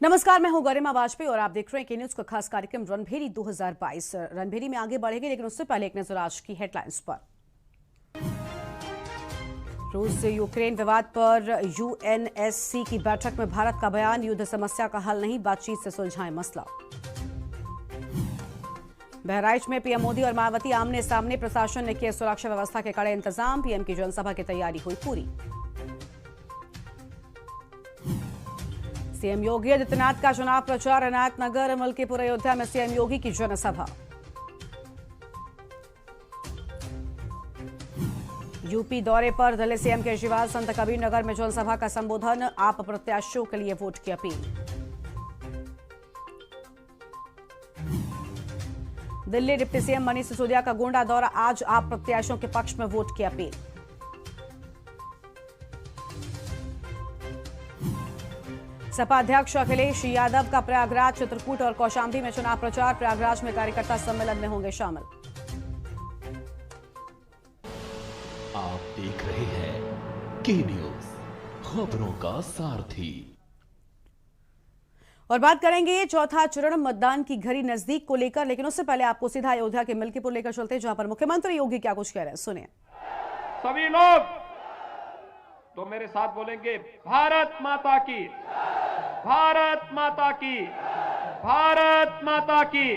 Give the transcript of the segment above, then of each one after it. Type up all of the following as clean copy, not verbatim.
नमस्कार, मैं हूं गरिमा वाजपेयी और आप देख रहे हैं के न्यूज का खास कार्यक्रम रणभेरी 2022। रणभेरी में आगे बढ़ेंगे, लेकिन उससे पहले एक नजर आज की हेडलाइंस पर। रूस से यूक्रेन विवाद पर यूएनएससी की बैठक में भारत का बयान, युद्ध समस्या का हल नहीं, बातचीत से सुलझाएं मसला। बहराइच में पीएम मोदी और मायावती आमने सामने, प्रशासन ने किए सुरक्षा व्यवस्था के कड़े इंतजाम, पीएम की जनसभा की तैयारी हुई पूरी। सीएम योगी आदित्यनाथ का चुनाव प्रचार, अनायतनगर, मलकीपुर, अयोध्या में सीएम योगी की जनसभा। यूपी दौरे पर दिल्ली सीएम केजरीवाल, संत कबीर नगर में जनसभा का संबोधन, आप प्रत्याशियों के लिए वोट की appeal. Delhi deputy CM Manish Sisodia का गोंडा दौरा, आज आप प्रत्याशियों के पक्ष में वोट की अपील। सपा अध्यक्ष अखिलेश यादव का प्रयागराज, चित्रकूट और कौशाम्बी में चुनाव प्रचार, प्रयागराज में कार्यकर्ता सम्मेलन में होंगे शामिल। आप देख रहे हैं के न्यूज, खबरों का सारथी। और बात करेंगे चौथा चरण मतदान की घड़ी नजदीक को लेकर, लेकिन उससे पहले आपको सीधा अयोध्या के मलकीपुर लेकर चलते हैं, जहां पर मुख्यमंत्री योगी क्या कुछ कह रहे हैं, सुनिए। सभी लोग तो मेरे साथ बोलेंगे, भारत माता की, भारत माता की, भारत माता की।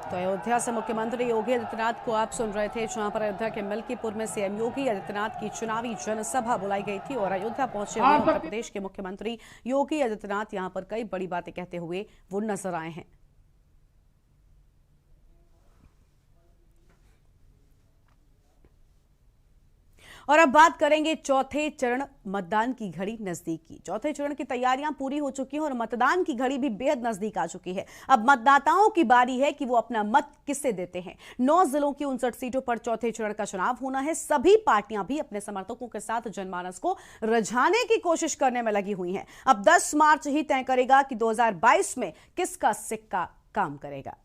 तो अयोध्या से मुख्यमंत्री योगी आदित्यनाथ को आप सुन रहे थे, जहां पर अयोध्या के मलकीपुर में सीएम योगी आदित्यनाथ की चुनावी जनसभा बुलाई गई थी और अयोध्या पहुंचे हुए उत्तर प्रदेश के मुख्यमंत्री योगी आदित्यनाथ यहां पर कई बड़ी बातें कहते हुए वो नजर आए हैं। और अब बात करेंगे चौथे चरण मतदान की घड़ी नजदीक की। चौथे चरण की तैयारियां पूरी हो चुकी हैं और मतदान की घड़ी भी बेहद नजदीक आ चुकी है। अब मतदाताओं की बारी है कि वो अपना मत किससे देते हैं। 9 जिलों की 59 सीटों पर चौथे चरण का चुनाव होना है। सभी पार्टियां भी अपने समर्थकों के साथ जनमानस को रिझाने की कोशिश करने में लगी हुई हैं। अब 10 मार्च ही तय करेगा कि 2022 में किसका सिक्का काम करेगा।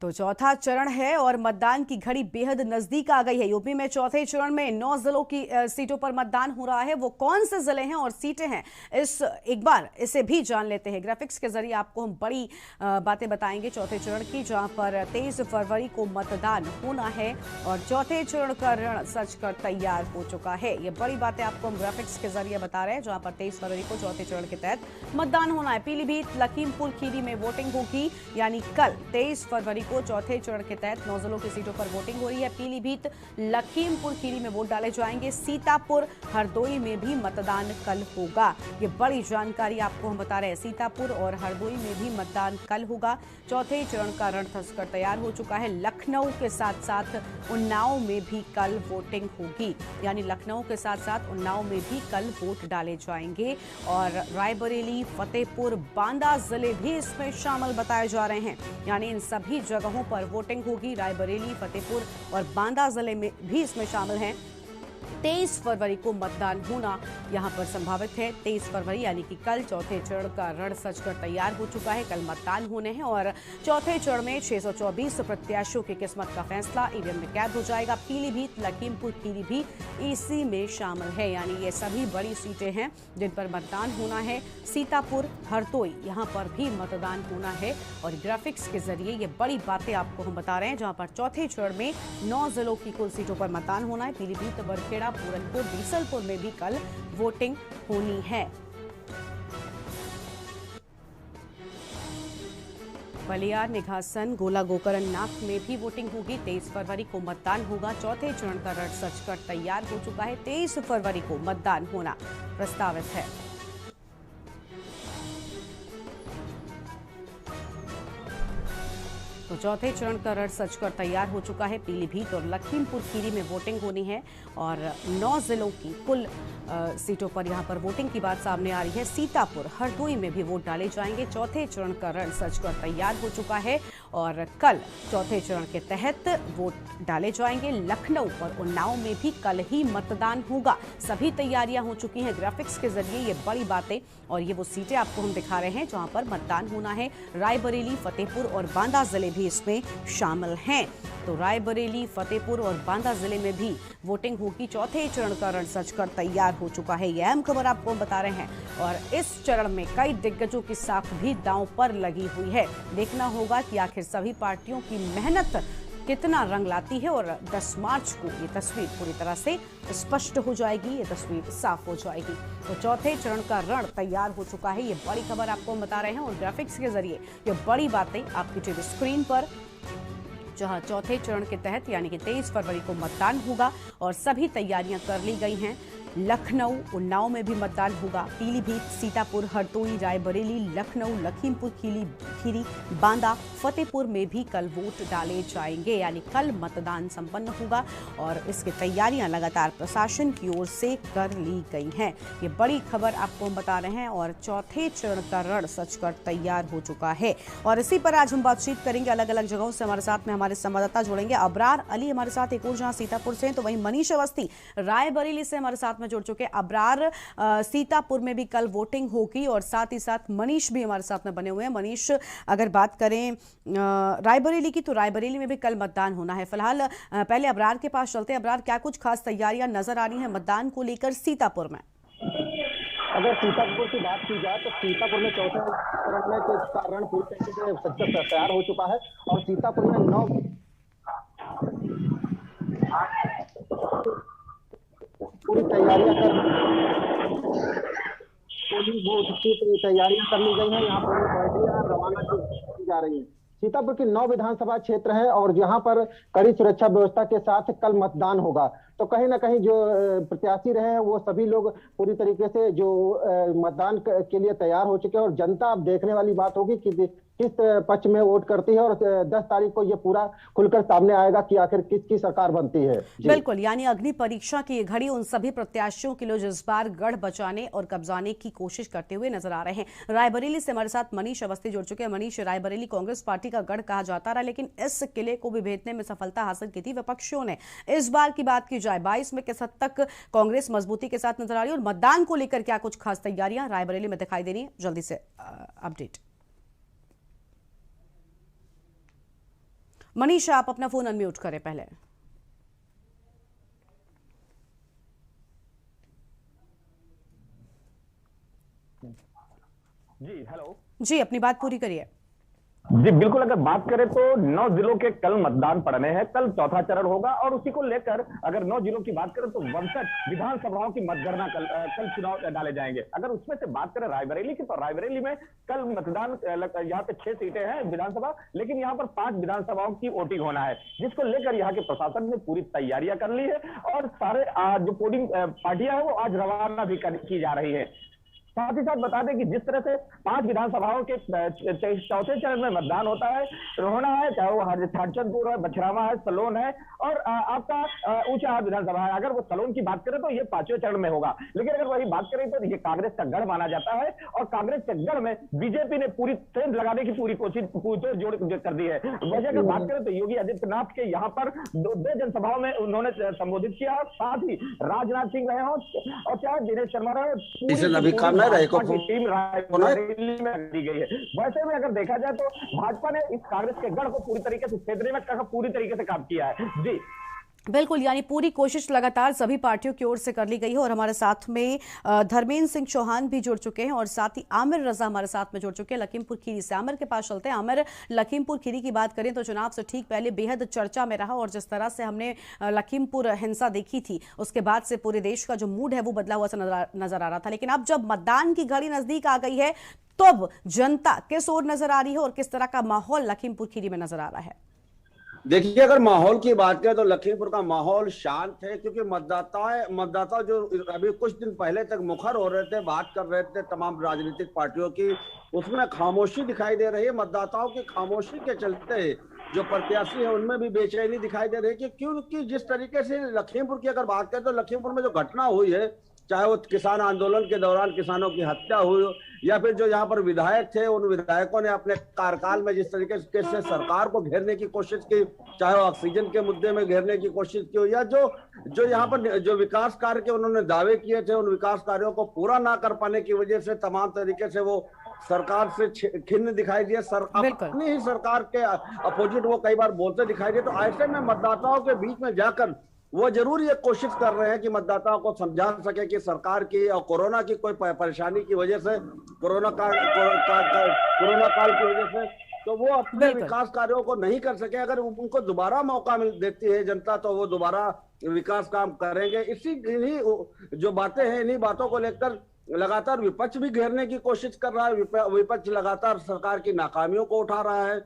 तो चौथा चरण है और मतदान की घड़ी बेहद नजदीक आ गई है। यूपी में चौथे चरण में 9 जिलों की सीटों पर मतदान हो रहा है। वो कौन से जिले हैं और सीटें हैं, एक बार इसे भी जान लेते हैं। ग्राफिक्स के जरिए आपको हम बड़ी बातें बताएंगे चौथे चरण की, जहां पर 23 फरवरी को मतदान होना है और चौथे चरण का रण सज कर तैयार हो चुका है। ये बड़ी बातें आपको हम ग्राफिक्स के जरिए बता रहे हैं, जहां पर 23 फरवरी को चौथे चरण के तहत मतदान होना है। पीलीभीत, लखीमपुर खीरी में वोटिंग होगी, यानी कल 23 फरवरी को चौथे चरण के तहत 9 जिलों की सीटों पर वोटिंग हो रही है। पीलीभीत, लखीमपुर खीरी में वोट डाले जाएंगे। सीतापुर, हरदोई में भी मतदान कल होगा। ये बड़ी जानकारी आपको हम बता रहे हैं। सीतापुर और हरदोई में भी मतदान कल होगा। चौथे चरण का रण धंसकर तैयार हो चुका है। लखनऊ के साथ साथ उन्नाव में भी कल वोटिंग होगी, यानी लखनऊ के साथ साथ उन्नाव में भी कल वोट डाले जाएंगे। और रायबरेली, फतेहपुर, बांदा जिले भी इसमें शामिल बताए जा रहे हैं, यानी इन सभी जगहों पर वोटिंग होगी। रायबरेली, फतेहपुर और बांदा जिले में भी इसमें शामिल हैं। 23 फरवरी को मतदान होना यहां पर संभावित है। 23 फरवरी यानी कि कल चौथे चरण का रण सजकर तैयार हो चुका है। कल मतदान होने हैं और चौथे चरण में 624 प्रत्याशियों की किस्मत का फैसला ईवीएम में कैद हो जाएगा। पीलीभीत, लखीमपुर खीरी भी इसी में शामिल है, यानी ये सभी बड़ी सीटें हैं जिन पर मतदान होना है। सीतापुर, हरदोई, यहाँ पर भी मतदान होना है और ग्राफिक्स के जरिए ये बड़ी बातें आपको हम बता रहे हैं, जहां पर चौथे चरण में 9 जिलों की कुल सीटों पर मतदान होना है। पीलीभीत, बरखेड़ा, पूरनपुर, बीसलपुर में भी कल वोटिंग होनी है। बलिया, निघासन, गोला गोकरण, नाथ में भी वोटिंग होगी। 23 फरवरी को मतदान होगा। चौथे चरण का रण सजकर तैयार हो चुका है। 23 फरवरी को मतदान होना प्रस्तावित है। तो चौथे चरण का रण सजकर तैयार हो चुका है। पीलीभीत और लखीमपुर खीरी में वोटिंग होनी है और 9 जिलों की कुल सीटों पर यहां पर वोटिंग की बात सामने आ रही है। सीतापुर, हरदोई में भी वोट डाले जाएंगे। चौथे चरण का रण सजकर तैयार हो चुका है और कल चौथे चरण के तहत वोट डाले जाएंगे। लखनऊ और उन्नाव में भी कल ही मतदान होगा। सभी तैयारियां हो चुकी हैं। ग्राफिक्स के जरिए ये बड़ी बातें और ये वो सीटें आपको हम दिखा रहे हैं जहां पर मतदान होना है। रायबरेली, फतेहपुर और बांदा जिले भी इसमें शामिल हैं। तो रायबरेली, फतेहपुर और बांदा जिले में भी वोटिंग होगी। चौथे चरण का रण सजकर तैयार हो चुका है। ये अहम खबर आपको हम बता रहे हैं। और इस चरण में कई दिग्गजों की साख भी दांव पर लगी हुई है। देखना होगा कि आखिर सभी पार्टियों की मेहनत कितना रंग लाती है और 10 मार्च को ये तस्वीर पूरी तरह से स्पष्ट हो जाएगी, ये तस्वीर साफ हो जाएगी। तो चौथे चरण का रण तैयार हो चुका है। ये बड़ी खबर आपको हम बता रहे हैं और ग्राफिक्स के जरिए ये बड़ी बातें आपकी टीवी स्क्रीन पर, जहां चौथे चरण के तहत यानी कि 23 फरवरी को मतदान होगा और सभी तैयारियां कर ली गई हैं। लखनऊ, उन्नाव में भी मतदान होगा। पीलीभीत, सीतापुर, हरदोई, रायबरेली, लखनऊ, लखीमपुर खीरी, बांदा, फतेहपुर में भी कल वोट डाले जाएंगे, यानी कल मतदान संपन्न होगा और इसकी तैयारियां लगातार प्रशासन की ओर से कर ली गई हैं। ये बड़ी खबर आपको हम बता रहे हैं और चौथे चरण का रण सजकर तैयार हो चुका है। और इसी पर आज हम बातचीत करेंगे। अलग अलग जगहों से हमारे साथ में हमारे संवाददाता जुड़ेंगे। अबरार अली हमारे साथ एक और जहां सीतापुर से हैं, तो वहीं मनीष अवस्थी रायबरेली से हमारे साथ में जुड़ चुके। अबरार, सीतापुर में भी कल वोटिंग होगी और साथ ही साथ मनीष भी हमारे साथ में बने हुए हैं। मनीष, अगर बात करें रायबरेली की, तो रायबरेली में भी कल मतदान होना है। फिलहाल पहले अबरार के पास चलते हैं। अबरार, क्या कुछ खास तैयारियां नजर आ रही हैं मतदान को लेकर सीतापुर में? अगर सीतापुर की बात की जाए तो सीतापुर में चौथे चरण में रण पूरी तरीके से तैयार हो चुका है और सीतापुर में 9 पूरी तैयारियां कर ली गई हैं। यहाँ पर पार्टियां रवाना की जा रही हैं। सीतापुर की 9 विधानसभा क्षेत्र है और यहाँ पर कड़ी सुरक्षा व्यवस्था के साथ कल मतदान होगा। तो कहीं ना कहीं जो प्रत्याशी रहे हैं वो सभी लोग पूरी तरीके से जो मतदान के लिए तैयार हो चुके हैं और जनता अब देखने वाली बात होगी कि किस पक्ष में वोट करती है और 10 तारीख को ये पूरा खुलकर सामने आएगा कि आखिर किसकी सरकार बनती है। बिल्कुल, यानी अग्नि परीक्षा की ये घड़ी उन सभी प्रत्याशियों के लिए जो इस बार गढ़ बचाने और कब्जाने की कोशिश करते हुए नजर आ रहे हैं। रायबरेली से हमारे साथ मनीष अवस्थी जुड़ चुके हैं। मनीष, रायबरेली कांग्रेस पार्टी का गढ़ कहा जाता रहा, लेकिन इस किले को भी भेदने में सफलता हासिल की थी विपक्षियों ने। इस बार की बात की जाए 22 में किस हद तक कांग्रेस मजबूती के साथ नजर आ रही है और मतदान को लेकर क्या कुछ खास तैयारियां रायबरेली में दिखाई दे रही है? जल्दी से अपडेट। मनीष, आप अपना फोन अनम्यूट करें पहले। जी हेलो जी, अपनी बात पूरी करिए। जी बिल्कुल, अगर बात करें तो 9 जिलों के कल मतदान पड़ने हैं। कल चौथा चरण होगा और उसी को लेकर अगर 9 जिलों की बात करें तो 62 विधानसभाओं की मतगणना कल चुनाव डाले जाएंगे। अगर उसमें से बात करें रायबरेली की, तो रायबरेली में कल मतदान, यहाँ पे 6 सीटें हैं विधानसभा, लेकिन यहाँ पर 5 विधानसभाओं की वोटिंग होना है, जिसको लेकर यहाँ के प्रशासन ने पूरी तैयारियां कर ली है और सारे जो पोलिंग पार्टियां हैं वो आज रवाना भी की जा रही है। साथ ही साथ बता दें कि जिस तरह से 5 विधानसभाओं के चौथे चरण में मतदान होता है, चाहे वो हरचंदपुर है, बछरावा है, सलोन है और आपका ऊंचा विधानसभा है। अगर वो सलोन की बात करें तो ये 5वें चरण में होगा, लेकिन अगर वही बात करें तो ये कांग्रेस का गढ़ माना जाता है और कांग्रेस के गढ़ में बीजेपी ने पूरी सेंध लगाने की पूरी कोशिश जोड़ कर दी है। वजह अगर बात करें तो योगी आदित्यनाथ के यहाँ पर दो जनसभाओं में उन्होंने संबोधित किया, साथ ही राजनाथ सिंह रहे हों और चाहे दिनेश शर्मा रहे, टीम रायबरेली में दी गई है। वैसे में अगर देखा जाए तो भाजपा ने इस कांग्रेस के गढ़ को पूरी तरीके से छेदने में पूरी तरीके से काम किया है। जी बिल्कुल, यानी पूरी कोशिश लगातार सभी पार्टियों की ओर से कर ली गई है और हमारे साथ में धर्मेंद्र सिंह चौहान भी जुड़ चुके हैं और साथ ही आमिर रजा हमारे साथ में जुड़ चुके हैं लखीमपुर खीरी से। आमिर के पास चलते हैं। आमिर, लखीमपुर खीरी की बात करें तो चुनाव से ठीक पहले बेहद चर्चा में रहा और जिस तरह से हमने लखीमपुर हिंसा देखी थी उसके बाद से पूरे देश का जो मूड है वो बदला हुआ नजर आ रहा था, लेकिन अब जब मतदान की घड़ी नजदीक आ गई है तो अब जनता किस ओर नजर आ रही है और किस तरह का माहौल लखीमपुर खीरी में नजर आ रहा है? देखिए, अगर माहौल की बात करें तो लखीमपुर का माहौल शांत है, क्योंकि मतदाता जो अभी कुछ दिन पहले तक मुखर हो रहे थे, बात कर रहे थे तमाम राजनीतिक पार्टियों की, उसमें खामोशी दिखाई दे रही है। मतदाताओं की खामोशी के चलते जो प्रत्याशी है उनमें भी बेचैनी दिखाई दे रही है, क्योंकि जिस तरीके से लखीमपुर की अगर बात करें तो लखीमपुर में जो घटना हुई है, चाहे वो किसान आंदोलन के दौरान किसानों की हत्या हुई हो, या फिर जो यहाँ पर विधायक थे उन विधायकों ने अपने कार्यकाल में जिस तरीके से सरकार को घेरने की कोशिश की, चाहे वो ऑक्सीजन के मुद्दे में घेरने की कोशिश की हो, या जो यहाँ पर जो विकास कार्य के उन्होंने दावे किए थे, उन विकास कार्यों को पूरा ना कर पाने की वजह से तमाम तरीके से वो सरकार से खिन्न दिखाई दिए, अपनी ही सरकार के अपोजिट वो कई बार बोलते दिखाई दिए। तो ऐसे में मतदाताओं के बीच में जाकर वो जरूर ये कोशिश कर रहे हैं कि मतदाताओं को समझा सके कि सरकार की और कोरोना की कोई परेशानी की वजह से, कोरोना काल की वजह से तो वो अपने विकास कार्यों को नहीं कर सके। अगर उनको दोबारा मौका देती है जनता तो वो दोबारा विकास काम करेंगे। इन्हीं जो बातें हैं, इन्हीं बातों को लेकर लगातार विपक्ष भी घेरने की कोशिश कर रहा है। विपक्ष लगातार सरकार की नाकामियों को उठा रहा है,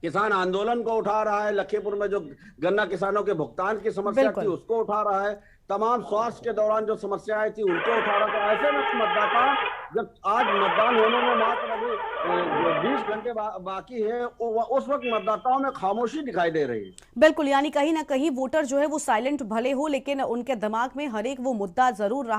किसान आंदोलन को उठा रहा है, लखीमपुर में जो गन्ना किसानों के भुगतान की समस्या थी उसको उठा रहा है, तमाम स्वास्थ्य के दौरान जो समस्याएं थी उनको उठा रहा था। ऐसे में मतदाता जब आज मतदान होने में मात्र अभी 20 घंटे बाकी है, उस वक्त मतदाताओं में खामोशी दिखाई दे रही है। बिल्कुल, यानी कहीं ना कहीं वोटर जो है वो साइलेंट भले हो, लेकिन उनके दिमाग में हर एक वो मुद्दा जरूर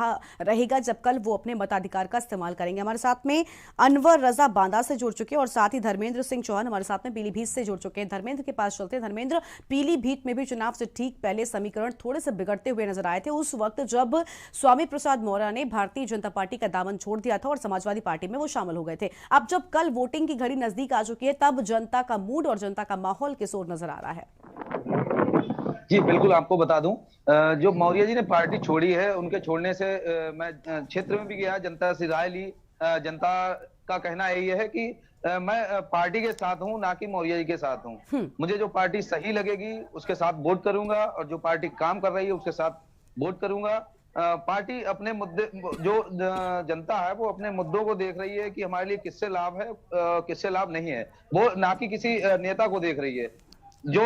रहेगा जब कल वो अपने मताधिकार का इस्तेमाल करेंगे। हमारे साथ में अनवर रजा बांदा से जुड़ चुके हैं और साथ ही धर्मेंद्र सिंह चौहान हमारे साथ में पीलीभीत से जुड़ चुके हैं। धर्मेंद्र के पास चलते हैं। धर्मेंद्र, पीलीभीत में भी चुनाव से ठीक पहले समीकरण थोड़े से बिगड़ते हुए नजर आए थे, उस वक्त जब स्वामी प्रसाद मौर्य ने भारतीय जनता पार्टी का दामन छोड़ दिया था और समाजवादी पार्टी में वो शामिल हो गए थे। अब जब कल वोटिंग की घड़ी नजदीक आ चुकी है, तब जनता का मूड और जनता का माहौल किस ओर नजर आ रहा है? जी बिल्कुल, आपको बता दूं, जो मौर्य जी ने पार्टी छोड़ी है, उनके छोड़ने से मैं क्षेत्र में भी गया, जनता से राय ली। जनता का कहना यही है कि मैं पार्टी के साथ हूं, ना कि मौर्य जी के साथ हूं। मुझे जो पार्टी सही लगेगी उसके साथ वोट करूंगा और जो पार्टी काम कर रही है उसके साथ वोट करूंगा। पार्टी अपने मुद्दे, जो जनता है वो अपने मुद्दों को देख रही है कि हमारे लिए किससे लाभ है, किससे लाभ नहीं है, वो ना कि किसी नेता को देख रही है। जो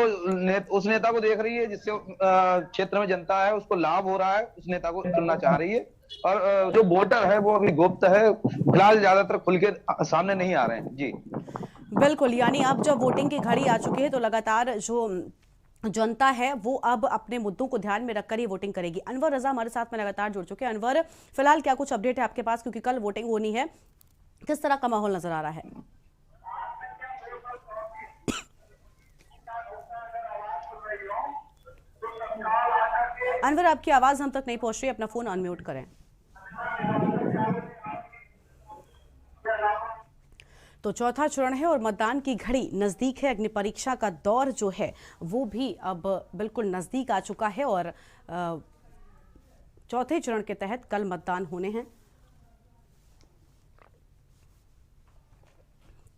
उस नेता को देख रही है जिससे क्षेत्र में जनता है उसको लाभ हो रहा है, उस नेता को चुनना चाह रही है। और जो वोटर है वो अभी गुप्त है, फिलहाल ज्यादातर खुल के सामने नहीं आ रहे हैं। जी बिल्कुल, यानी अब जब वोटिंग की घड़ी आ चुकी है तो लगातार जो जनता है वो अब अपने मुद्दों को ध्यान में रखकर ही वोटिंग करेगी। अनवर रजा हमारे साथ में लगातार जुड़ चुके हैं। अनवर, फिलहाल क्या कुछ अपडेट है आपके पास, क्योंकि कल वोटिंग होनी है, किस तरह का माहौल नजर आ रहा है? अनवर, आपकी आवाज हम तक नहीं पहुंच रही, अपना फोन अनम्यूट करें। तो चौथा चरण है और मतदान की घड़ी नजदीक है। अग्नि परीक्षा का दौर जो है वो भी अब बिल्कुल नजदीक आ चुका है और चौथे चरण के तहत कल मतदान होने हैं।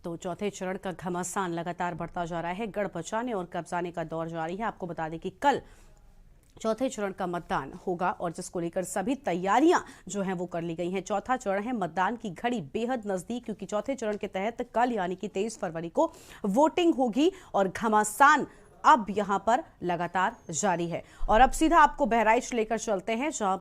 तो चौथे चरण का घमासान लगातार बढ़ता जा रहा है। गढ़ बचाने और कब्जाने का दौर जारी है। आपको बता दें कि कल चौथे चरण का मतदान होगा और जिसको लेकर सभी तैयारियां जो हैं वो कर ली गई हैं। चौथा चरण है, मतदान की घड़ी बेहद नजदीक, क्योंकि चौथे चरण के तहत कल यानी कि 23 फरवरी को वोटिंग होगी और घमासान अब यहां पर लगातार जारी है। और अब सीधा आपको बहराइच लेकर चलते हैं, जहां